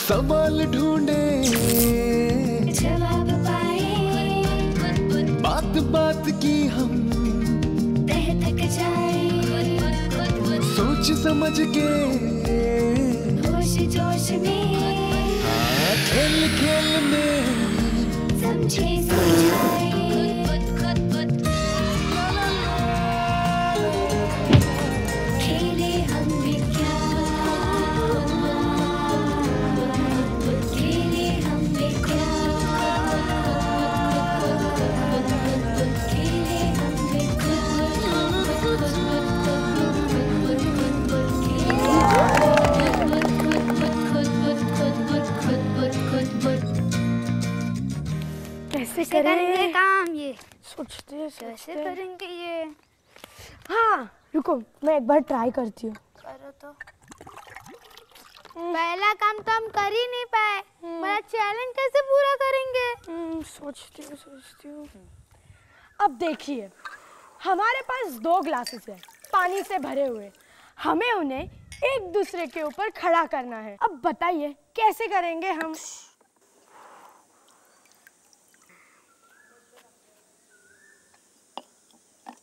सवाल ढूंढे जवाब पाए, बात बात की हम तह तक जाए, सोच समझ के होश जोश में, खेल खेल में समझे समझाए, खेले हम विज्ञान, खेले हम विज्ञान, खेले हम कैसे करेंगे काम ये? सोचते कैसे करेंगे ये? हाँ रुको, मैं एक बार ट्राई करती हूँ। करो तो। पहला काम तो हम कर ही नहीं पाए, बड़ा चैलेंज कैसे पूरा करेंगे? सोचती हूँ। अब देखिए, हमारे पास 2 ग्लासेस हैं, पानी से भरे हुए। हमें उन्हें एक दूसरे के ऊपर खड़ा करना है। अब बताइए कैसे करेंगे हम?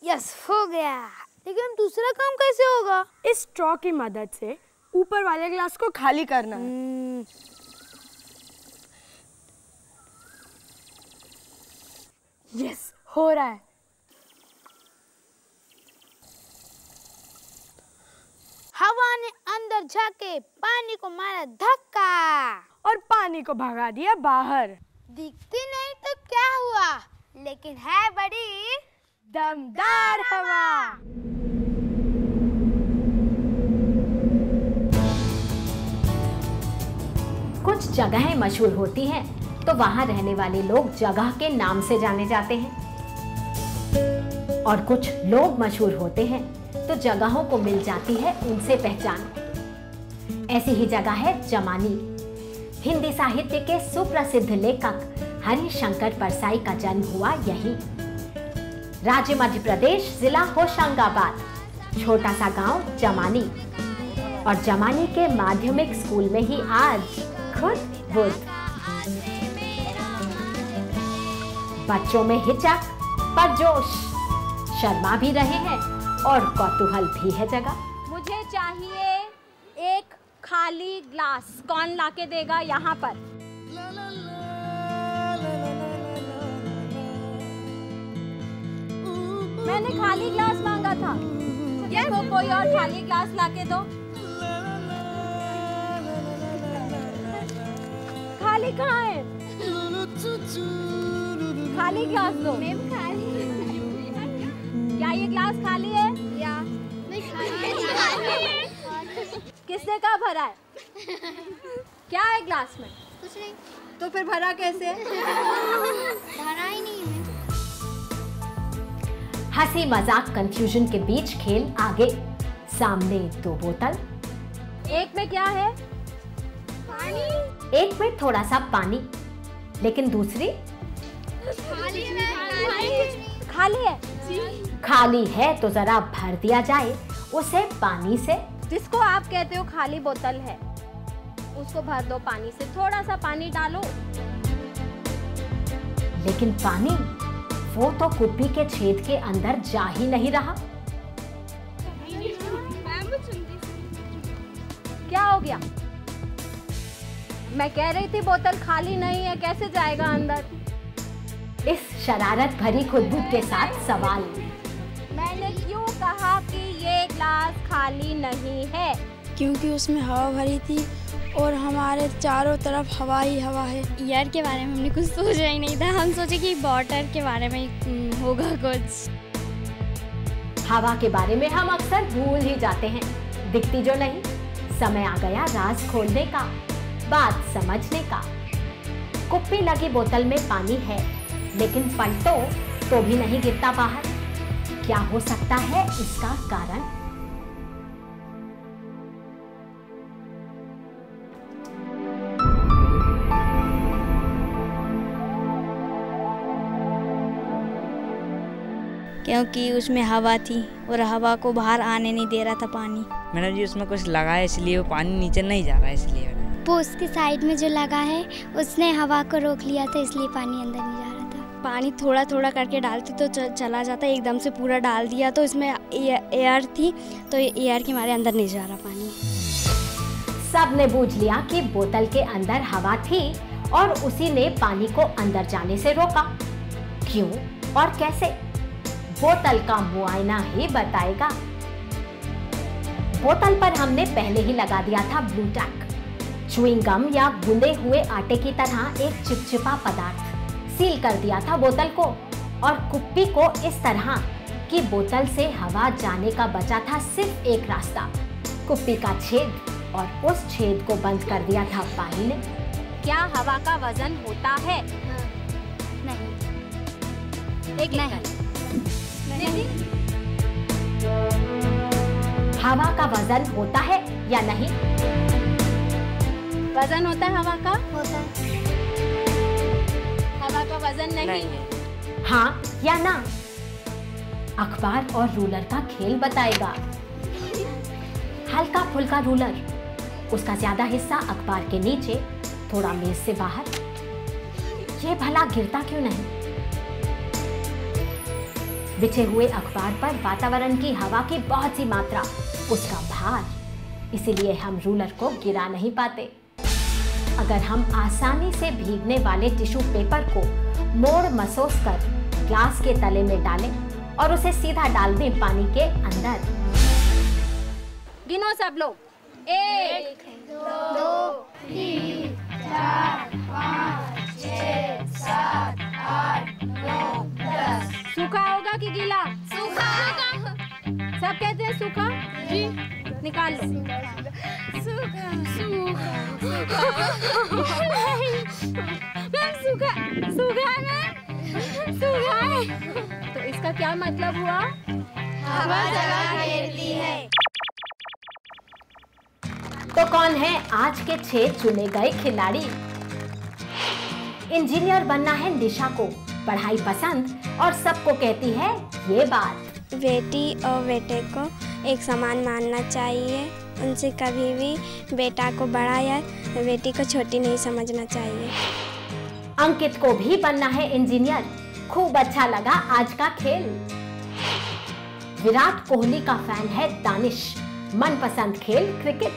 यस, हो गया। लेकिन दूसरा काम कैसे होगा? इस स्ट्रॉ की मदद से ऊपर वाले ग्लास को खाली करना है। यस, हो रहा है। हवा ने अंदर जाके पानी को मारा धक्का और पानी को भगा दिया बाहर। दिखती नहीं तो क्या हुआ, लेकिन है बड़ी दमदार हवा। कुछ जगहें मशहूर होती हैं तो वहां रहने वाले लोग जगह के नाम से जाने जाते हैं, और कुछ लोग मशहूर होते हैं तो जगहों को मिल जाती है उनसे पहचान। ऐसी ही जगह है जमानी। हिंदी साहित्य के सुप्रसिद्ध लेखक हरिशंकर परसाई का जन्म हुआ यहीं। राज्य मध्य प्रदेश, जिला होशंगाबाद, छोटा सा गांव जमानी। और जमानी के माध्यमिक स्कूल में ही आज खुद बुद्ध। बच्चों में हिचक पर जोश, शर्मा भी रहे हैं और कौतूहल भी है जगह। मुझे चाहिए एक खाली ग्लास। कौन लाके देगा यहाँ पर? मैंने खाली ग्लास मांगा था। देखो कोई और खाली ग्लास लाके दो। खाली कहाँ है? खाली ग्लास दो। क्या ये ग्लास खाली है? या किसने कहा भरा है? क्या है ग्लास में? कुछ नहीं। तो फिर भरा कैसे? भरा ही नहीं है। हंसी मजाक कंफ्यूजन के बीच खेल आगे। सामने 2 बोतल, एक में क्या है? पानी। एक में थोड़ा सा पानी, लेकिन दूसरी खाली है। खाली है। खाली है तो जरा भर दिया जाए उसे पानी से। जिसको आप कहते हो खाली बोतल है, उसको भर दो पानी से। थोड़ा सा पानी डालो। लेकिन पानी वो तो कुप्पी के छेद के अंदर जा ही नहीं रहा। क्या हो गया? मैं कह रही थी बोतल खाली नहीं है, कैसे जाएगा अंदर? इस शरारत भरी खुदबुद के साथ सवाल। मैंने क्यों कहा कि ये ग्लास खाली नहीं है? क्योंकि उसमें हवा भरी थी और हमारे चारों तरफ हवा ही हवा है। ईयर के बारे में हमने कुछ सोचा ही नहीं था। हम सोचे कि वाटर के बारे में होगा कुछ। हवा के बारे में हम अक्सर भूल ही जाते हैं, दिखती जो नहीं। समय आ गया राज खोलने का, बात समझने का। कुप्पी लगी बोतल में पानी है, लेकिन पलटो तो भी नहीं गिरता बाहर। क्या हो सकता है इसका कारण? क्योंकि उसमें हवा थी और हवा को बाहर आने नहीं दे रहा था पानी। मैडम जी उसमें कुछ लगा है इसलिए वो पानी नीचे नहीं जा रहा है, इसलिए। वो उसके साइड में जो लगा है उसने हवा को रोक लिया था, इसलिए पानी अंदर नहीं जा रहा था। पानी थोड़ा थोड़ा करके डालती तो चला जाता, एकदम से पूरा डाल दिया तो इसमें एयर थी, तो एयर के मारे अंदर नहीं जा रहा पानी। सब ने बूझ लिया कि बोतल के अंदर हवा थी और उसी ने पानी को अंदर जाने से रोका। क्यों और कैसे, बोतल का मुआयना ही बताएगा। बोतल पर हमने पहले ही लगा दिया था ब्लू टैक, च्युइंग गम या गूंदे हुए आटे की तरह एक चिपचिपा पदार्थ। सील कर दिया था बोतल को और कुप्पी को इस तरह कि बोतल से हवा जाने का बचा था सिर्फ एक रास्ता, कुप्पी का छेद, और उस छेद को बंद कर दिया था पानी ने। क्या हवा का वजन होता है? नहीं। एक नहीं। हवा का वजन होता है या नहीं? वजन होता है हवा का? होता है। हवा का वजन नहीं। हाँ या ना? अखबार और रूलर का खेल बताएगा। हल्का फुल्का रूलर, उसका ज्यादा हिस्सा अखबार के नीचे, थोड़ा मेज से बाहर। ये भला गिरता क्यों नहीं? बिछे हुए अखबार पर वातावरण की हवा की बहुत सी मात्रा, उसका भार, इसीलिए हम रूलर को गिरा नहीं पाते। अगर हम आसानी से भीगने वाले टिश्यू पेपर को मोड़ मसोस कर ग्लास के तले में डालें और उसे सीधा डाल दें पानी के अंदर। गिनो सब लोग। 1 2 3 4 5 6 7 8 9 10। सूखा होगा कि गीला? सूखा। सब कहते हैं सूखा? जी। निकाल लो। सूखा सूखा मैम, सूखा सूखा मैम, सूखा है। तो इसका क्या मतलब हुआ? हवा जगह घेरती है। तो कौन है आज के 6 चुने गए खिलाड़ी? इंजीनियर बनना है निशा को, पढ़ाई पसंद और सबको कहती है ये बात। बेटी और बेटे को एक समान मानना चाहिए, उनसे कभी भी बेटा को बड़ा या बेटी को छोटी नहीं समझना चाहिए। अंकित को भी बनना है इंजीनियर, खूब अच्छा लगा आज का खेल। विराट कोहली का फैन है दानिश, मनपसंद खेल क्रिकेट।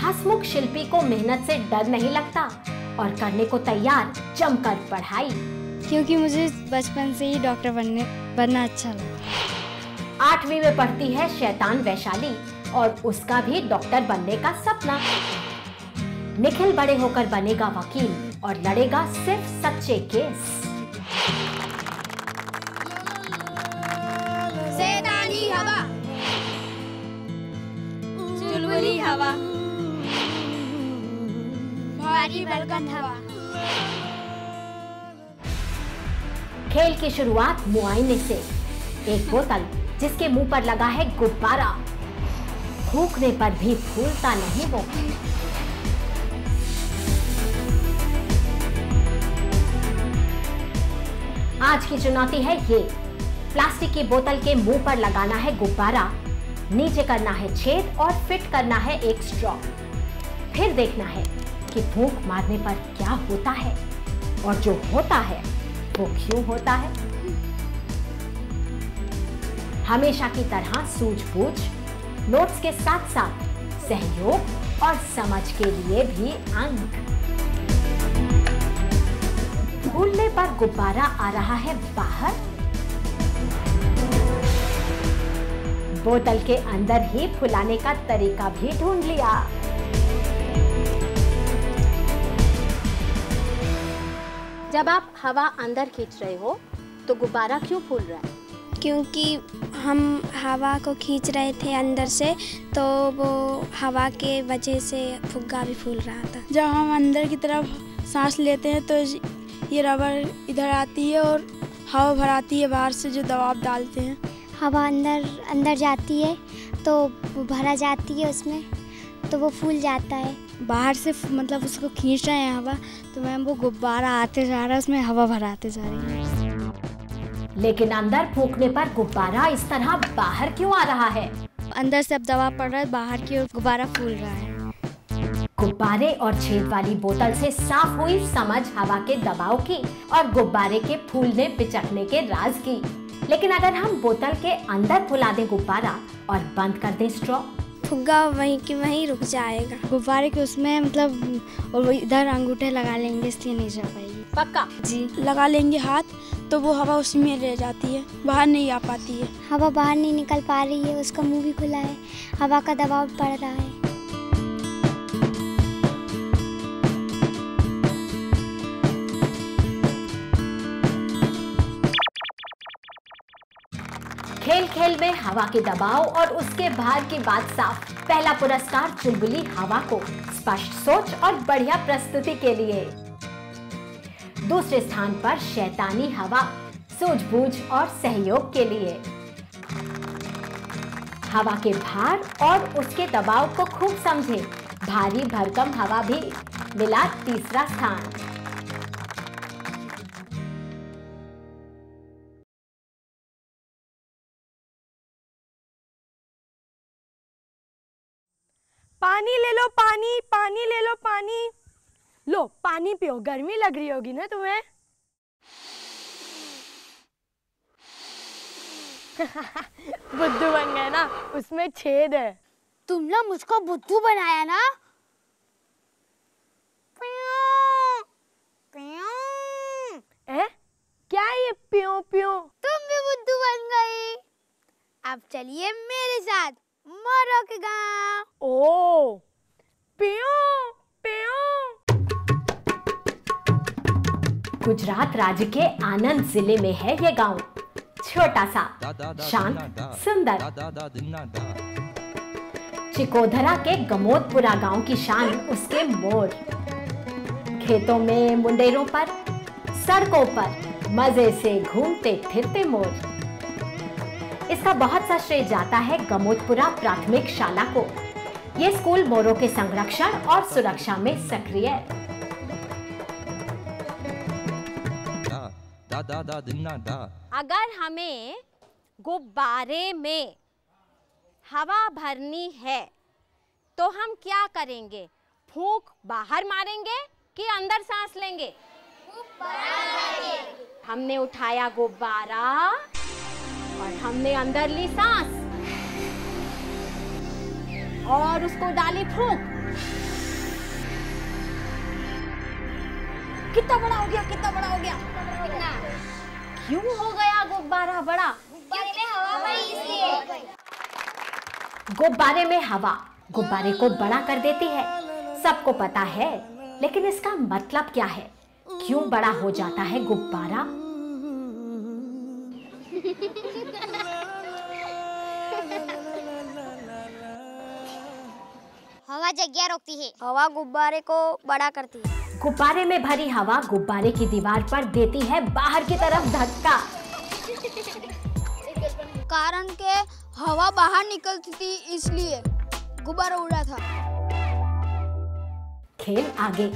हंसमुख शिल्पी को मेहनत से डर नहीं लगता और करने को तैयार जमकर पढ़ाई, क्योंकि मुझे बचपन से ही डॉक्टर बनना अच्छा लगा। 8वीं में पढ़ती है शैतान वैशाली और उसका भी डॉक्टर बनने का सपना। निखिल बड़े होकर बनेगा वकील और लड़ेगा सिर्फ सच्चे केस। सैतानी हवा, चुलबुली हवा, भारी बरकत हवा। खेल की शुरुआत मुआयने से। एक बोतल जिसके मुंह पर लगा है गुब्बारा, फूंकने पर भी फूलता नहीं वो। आज की चुनौती है ये, प्लास्टिक की बोतल के मुंह पर लगाना है गुब्बारा, नीचे करना है छेद और फिट करना है एक स्ट्रॉ। फिर देखना है कि फूंक मारने पर क्या होता है और जो होता है वो क्यों होता है। हमेशा की तरह सूझबूझ, नोट्स के साथ साथ सहयोग और समझ के लिए भी अंक। फूलने पर गुब्बारा आ रहा है बाहर, बोतल के अंदर ही फुलाने का तरीका भी ढूंढ लिया। जब आप हवा अंदर खींच रहे हो तो गुब्बारा क्यों फूल रहा है? क्योंकि हम हवा को खींच रहे थे अंदर से, तो वो हवा के वजह से फुग्गा भी फूल रहा था। जब हम अंदर की तरफ सांस लेते हैं तो ये रबर इधर आती है और हवा भर आती है बाहर से जो दबाव डालते हैं। हवा अंदर जाती है तो वो भरा जाती है उसमें, तो वो फूल जाता है। बाहर से मतलब उसको खींच रहे हैं हवा, तो मैम वो गुब्बारा आते जा रहा है, उसमें हवा भराते जा रही है। लेकिन अंदर फूंकने पर गुब्बारा इस तरह बाहर क्यों आ रहा है? अंदर से अब दबाव पड़ रहा है, बाहर की ओर गुब्बारा फूल रहा है। गुब्बारे और छेद वाली बोतल से साफ हुई समझ हवा के दबाव की और गुब्बारे के फूलने पिचकने के राज की। लेकिन अगर हम बोतल के अंदर फुला दें गुब्बारा और बंद कर दें स्ट्रॉ, फुग्गा वहीं की वहीं रुक जाएगा। गुब्बारे के उसमें मतलब और इधर अंगूठे लगा लेंगे, इसलिए नहीं जा पाएगी। पक्का जी। लगा लेंगे हाथ तो वो हवा उसी में रह जाती है, बाहर नहीं आ पाती है। हवा बाहर नहीं निकल पा रही है, उसका मुंह भी खुला है, हवा का दबाव पड़ रहा है। खेल खेल में हवा के दबाव और उसके भार की बात साफ। पहला पुरस्कार चुलबुली हवा को स्पष्ट सोच और बढ़िया प्रस्तुति के लिए। दूसरे स्थान पर शैतानी हवा सूझबूझ और सहयोग के लिए। हवा के भार और उसके दबाव को खूब समझे, भारी भरकम हवा भी मिला तीसरा स्थान। पानी ले लो, पानी पानी ले लो, पानी लो, पानी पियो, गर्मी लग रही होगी ना तुम्हें। बुद्धू बन गए ना, उसमें छेद है। तुम लोग मुझको बुद्धू बनाया ना। क्या ये पियो पियो? तुम भी बुद्धू बन गई। अब चलिए मेरे साथ मोरों के गाँव। ओ पियो पियो। गुजरात राज्य के आनंद जिले में है ये गांव। छोटा सा, शांत, सुंदर। चिकोधरा के गमोदपुरा गांव की शान उसके मोर। खेतों में, मुंडेरों पर, सड़कों पर मजे से घूमते फिरते मोर। इसका बहुत सा श्रेय जाता है गमोदपुरा प्राथमिक शाला को। ये स्कूल मोरों के संरक्षण और सुरक्षा में सक्रिय है। अगर हमें गुब्बारे में हवा भरनी है तो हम क्या करेंगे? फूंक बाहर मारेंगे कि अंदर सांस लेंगे? हमने उठाया गुब्बारा और हमने अंदर ली सांस और उसको डाली फूंक। कितना बड़ा हो गया, कितना बड़ा हो गया? कितना? क्यों हो गया गुब्बारा बड़ा? क्योंकि हवा भरी इसलिए। गुब्बारे में हवा गुब्बारे को बड़ा कर देती है, सबको पता है। लेकिन इसका मतलब क्या है? क्यों बड़ा हो जाता है गुब्बारा? हवा जगह रोकती है। हवा गुब्बारे को बड़ा करती है। गुब्बारे में भरी हवा गुब्बारे की दीवार पर देती है बाहर की तरफ धक्का। कारण के हवा बाहर निकलती थी, इसलिए गुब्बारा उड़ा था। खेल आगे।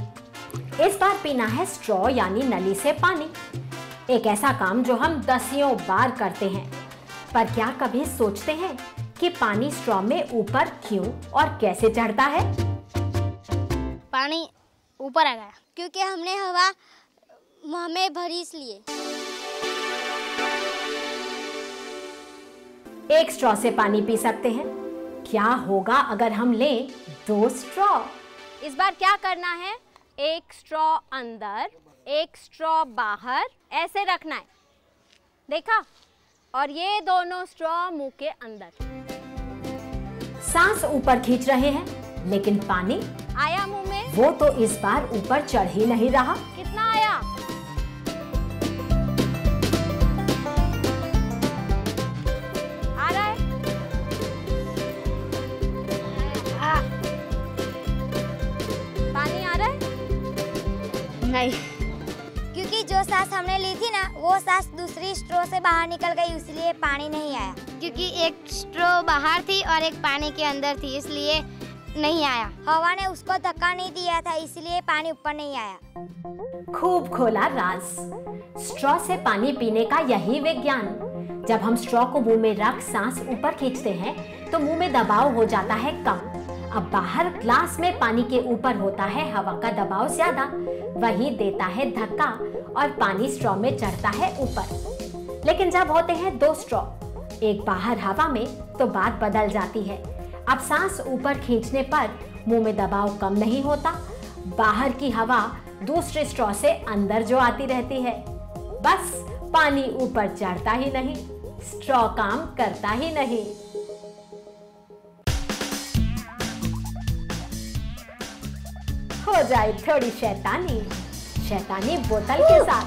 इस बार पीना है स्ट्रॉ यानी नली से पानी। एक ऐसा काम जो हम दसियों बार करते हैं, पर क्या कभी सोचते हैं कि पानी स्ट्रॉ में ऊपर क्यों और कैसे चढ़ता है? पानी ऊपर आ गया क्योंकि हमने हवा मुंह में भरी इसलिए। एक स्ट्रॉ से पानी पी सकते हैं। क्या होगा अगर हम लें 2 स्ट्रॉ? इस बार क्या करना है? एक स्ट्रॉ अंदर, एक स्ट्रॉ बाहर, ऐसे रखना है। देखा? और ये दोनों स्ट्रॉ मुंह के अंदर। सांस ऊपर खींच रहे हैं, लेकिन पानी आया मुंह में? वो तो इस बार ऊपर चढ़ ही नहीं रहा। कितना आया? आ रहा है? पानी आ रहा है? नहीं, क्योंकि जो सांस हमने ली थी ना, वो सांस दूसरी स्ट्रॉ से बाहर निकल गई, इसलिए पानी नहीं आया। क्योंकि एक स्ट्रॉ बाहर थी और एक पानी के अंदर थी, इसलिए नहीं आया। हवा ने उसको धक्का नहीं दिया था, इसलिए पानी ऊपर नहीं आया। खूब खोला राज। स्ट्रॉ से पानी पीने का यही विज्ञान। जब हम स्ट्रॉ को मुंह में रख सांस ऊपर खींचते हैं तो मुंह में दबाव हो जाता है कम। अब बाहर ग्लास में पानी के ऊपर होता है हवा का दबाव ज्यादा, वही देता है धक्का और पानी स्ट्रॉ में चढ़ता है ऊपर। लेकिन जब होते हैं दो स्ट्रॉ, एक बाहर हवा में, तो बात बदल जाती है। अब सांस ऊपर खींचने पर मुंह में दबाव कम नहीं होता, बाहर की हवा दूसरे स्ट्रॉ से अंदर जो आती रहती है। बस पानी ऊपर चढ़ता ही नहीं, स्ट्रॉ काम करता ही नहीं। हो जाए थोड़ी शैतानी, शैतानी बोतल के साथ।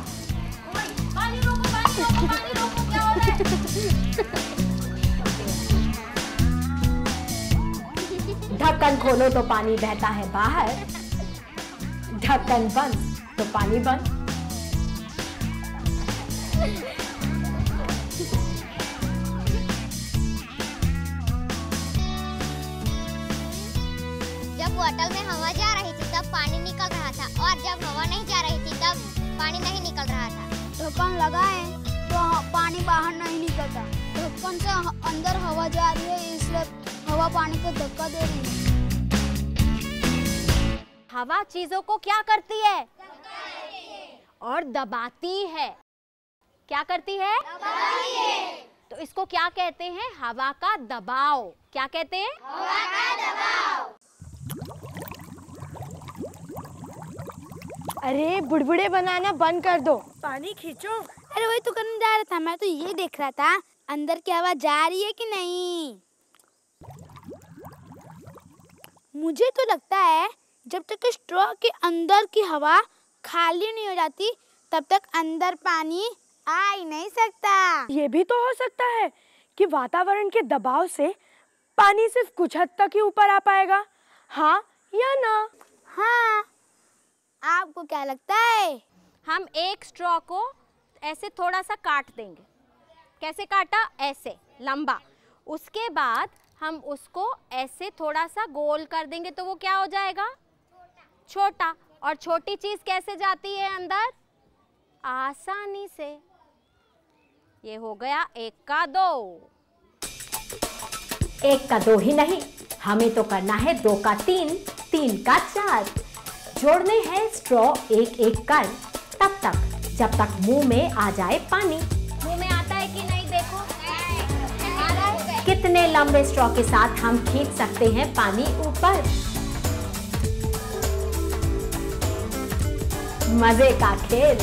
पानी रोको, पानी रोको, पानी रोको, क्या हो रहा है? ढक्कन खोलो तो पानी बहता है बाहर, ढक्कन बंद तो पानी बंद। जब बोतल में हवा जा रही थी तब पानी निकल रहा था, और जब हवा नहीं जा रही थी तब पानी नहीं निकल रहा था। ढक्कन लगाए तो पानी बाहर नहीं निकलता, ढक्कन से अंदर हवा जा रही है, इसलिए हवा पानी को धक्का दे रही है। हवा चीजों को क्या करती है? और दबाती है। क्या करती है? दबाती है। तो इसको क्या कहते हैं? हवा का दबाव। क्या कहते हैं? हवा का दबाव। अरे बुड़बुड़े बनाना बंद कर दो, पानी खींचो। अरे वही तो करने जा रहा था, मैं तो ये देख रहा था अंदर की हवा जा रही है कि नहीं। मुझे तो लगता है जब तक स्ट्रॉ के अंदर की हवा खाली नहीं हो जाती तब तक अंदर पानी आ ही नहीं सकता। ये भी तो हो सकता है कि वातावरण के दबाव से पानी सिर्फ कुछ हद तक ही ऊपर आ पाएगा, हाँ या ना? हाँ, आपको क्या लगता है? हम एक स्ट्रॉ को ऐसे थोड़ा सा काट देंगे। कैसे काटा? ऐसे लंबा। उसके बाद हम उसको ऐसे थोड़ा सा गोल कर देंगे तो वो क्या हो जाएगा? छोटा। और छोटी चीज कैसे जाती है अंदर? आसानी से। ये हो गया 1 का 2। 1 का 2 ही नहीं, हमें तो करना है 2 का 3, 3 का 4। जोड़ने हैं स्ट्रॉ एक एक कर, तब तक जब तक मुंह में आ जाए पानी। मुंह में आता है कि नहीं? देखो कितने लंबे स्ट्रॉ के साथ हम खींच सकते हैं पानी ऊपर। मजे का खेल।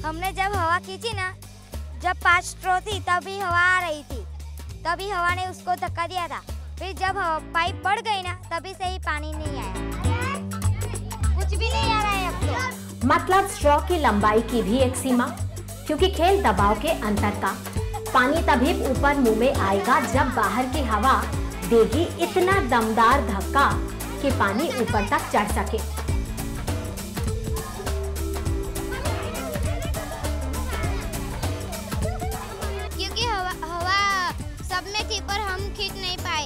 हमने जब हवा खींची ना, जब 5 स्ट्रॉ थी तभी हवा आ रही थी, तभी हवा ने उसको धक्का दिया था। फिर जब पाइप बढ़ गई ना तभी से ही पानी नहीं आया, कुछ भी नहीं आ रहा है अब तो। मतलब स्ट्रॉ की लंबाई की भी एक सीमा, क्योंकि खेल दबाव के अंतर का। पानी तभी ऊपर मुंह में आएगा जब बाहर की हवा देगी इतना दमदार धक्का कि पानी ऊपर तक चढ़ सके। क्योंकि हवा सब में थी पर हम खींच नहीं पाए।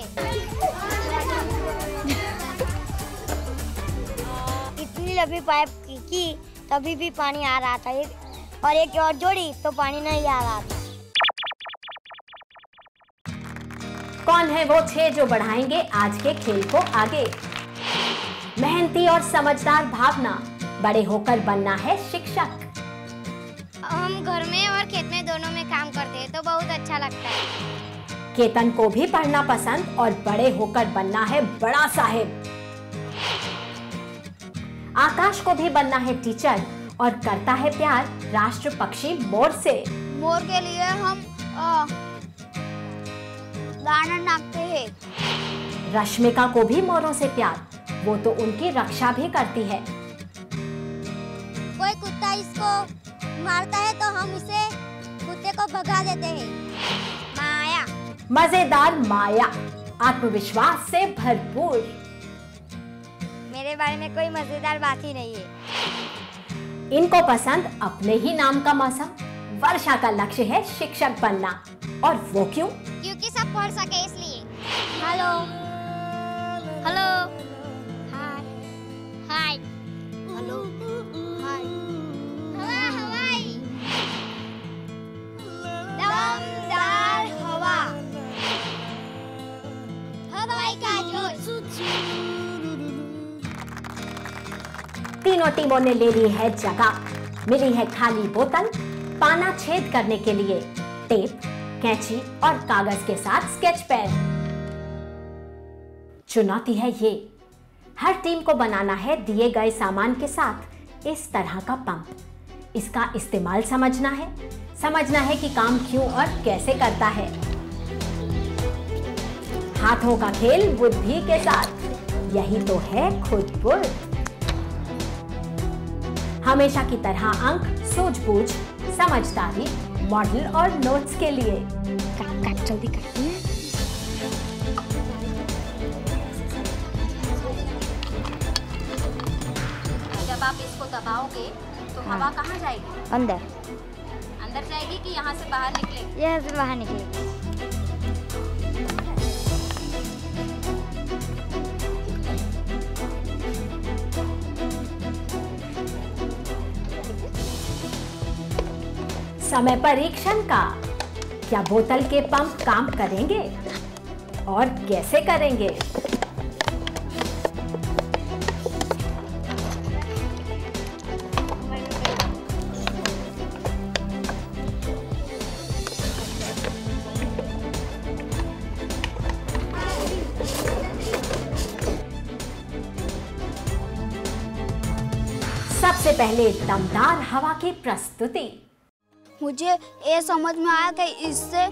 इतनी लंबी पाइप की तभी भी पानी आ रहा था, और एक और जोड़ी तो पानी नहीं आ रहा था। कौन है वो 6 जो बढ़ाएंगे आज के खेल को आगे? मेहनती और समझदार भावना, बड़े होकर बनना है शिक्षक। हम घर में और खेत में दोनों में काम करते हैं तो बहुत अच्छा लगता है। केतन को भी पढ़ना पसंद और बड़े होकर बनना है बड़ा साहिब। आकाश को भी बनना है टीचर और करता है प्यार राष्ट्र पक्षी मोर से। मोर के लिए हम दाना नापते हैं। रश्मिका को भी मोरों से प्यार, वो तो उनकी रक्षा भी करती है। कोई कुत्ता इसको मारता है तो हम इसे कुत्ते को भगा देते हैं। माया। मजेदार माया, आत्मविश्वास से भरपूर। मेरे बारे में कोई मजेदार बात ही नहीं है। इनको पसंद अपने ही नाम का मौसम। वर्षा का लक्ष्य है शिक्षक बनना, और वो क्यों? क्योंकि सब पढ़ सके इसलिए। Hello hello hi hi hello hi तीनों टीमों ने ले ली है जगह। मिली है खाली बोतल, पाना छेद करने के लिए टेप, कैंची और कागज के साथ स्केच पेन। चुनौती है ये, हर टीम को बनाना है दिए गए सामान के साथ इस तरह का पंप। इसका इस्तेमाल समझना है कि काम क्यों और कैसे करता है। हाथों का खेल बुद्धि के साथ, यही तो है खुद-बुद्ध। हमेशा की तरह अंक सूझबूझ, समझदारी, मॉडल और नोट्स के लिए। काट जल्दी करती है। जब आप इसको दबाओगे तो हवा कहाँ जाएगी? अंदर। अंदर जाएगी कि यहाँ से बाहर निकलेगी? यहाँ से बाहर निकलेगी। समय परीक्षण का, क्या बोतल के पंप काम करेंगे और कैसे करेंगे? सबसे पहले दमदार हवा की प्रस्तुति। मुझे ये समझ में आया कि इससे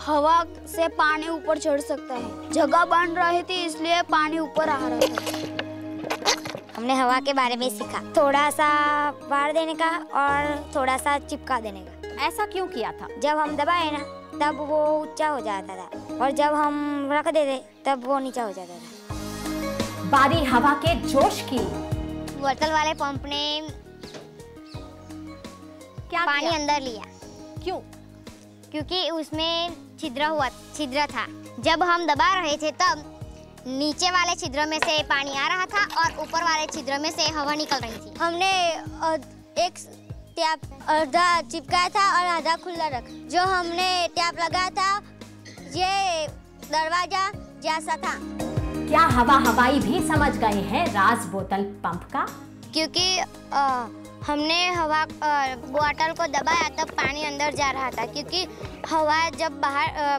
हवा से पानी ऊपर चढ़ सकता है। जगह बन रही थी इसलिए पानी ऊपर आ रहा था। हमने हवा के बारे में सीखा, थोड़ा सा बाहर देने का और थोड़ा सा चिपका देने का। ऐसा क्यों किया था? जब हम दबाए ना तब वो ऊंचा हो जाता था और जब हम रख देते तब वो नीचा हो जाता था। बारी हवा के जोश की। बोतल वाले पंप ने क्या पानी किया? अंदर लिया। क्यों? क्योंकि उसमें छिद्र था। जब हम दबा रहे थे तब नीचे वाले छिद्र में से पानी आ रहा था और ऊपर वाले छिद्र में से हवा निकल रही थी। हमने एक टैप आधा चिपकाया था और आधा खुला रखा। जो हमने टैप लगाया था ये दरवाजा जैसा था। क्या हवाई भी समझ गए हैं राज बोतल पंप का? क्योंकि हमने हवा बोतल को दबाया तब पानी अंदर जा रहा था, क्योंकि हवा जब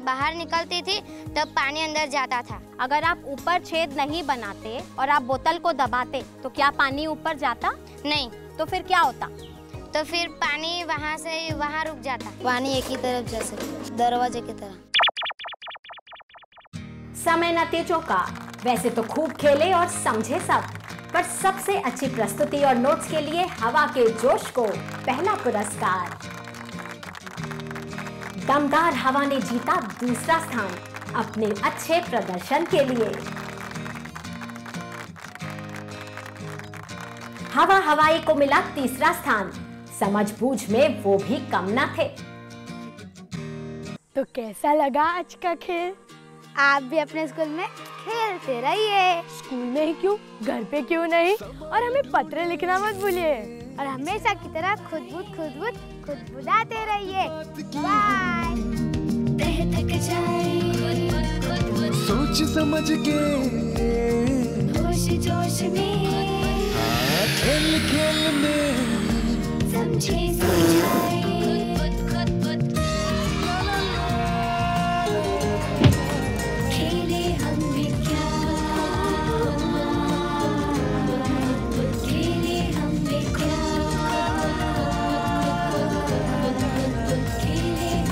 बाहर निकलती थी तब पानी अंदर जाता था। अगर आप ऊपर छेद नहीं बनाते और आप बोतल को दबाते तो क्या पानी ऊपर जाता? नहीं। तो फिर क्या होता? तो फिर पानी वहाँ से वहाँ रुक जाता। पानी एक ही तरफ जा सकता, दरवाजे की तरह। समय नतीजों का। वैसे तो खूब खेले और समझे सब, पर सबसे अच्छी प्रस्तुति और नोट्स के लिए हवा के जोश को पहला पुरस्कार। दमदार हवा ने जीता दूसरा स्थान अपने अच्छे प्रदर्शन के लिए। हवाई को मिला तीसरा स्थान, समझ बूझ में वो भी कम न थे। तो कैसा लगा आज का खेल? आप भी अपने स्कूल में खेलते रहिए। स्कूल में ही क्यों, घर पे क्यों नहीं? और हमें पत्र लिखना मत भूलिए। और हमेशा की तरह खुदबुदाते रहिए। बाय। सोच समझ के होश जोश में, खेल खेल में समझे समझाए, खेले हम विज्ञान, खेले हम विज्ञान, खेले हम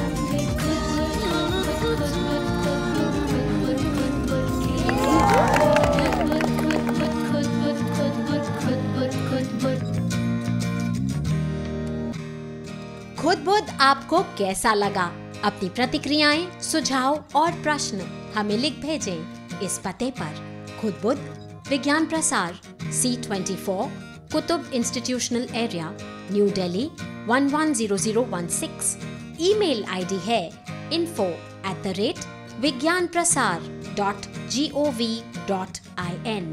खुदबुद आपको कैसा लगा? अपनी प्रतिक्रियाएं, सुझाव और प्रश्न हमें लिख भेजें इस पते पर। खुदबुद, विज्ञान प्रसार, C24, Qutub institutional area, new Delhi 110016। Email ID है info@vigyanprasar.gov.in।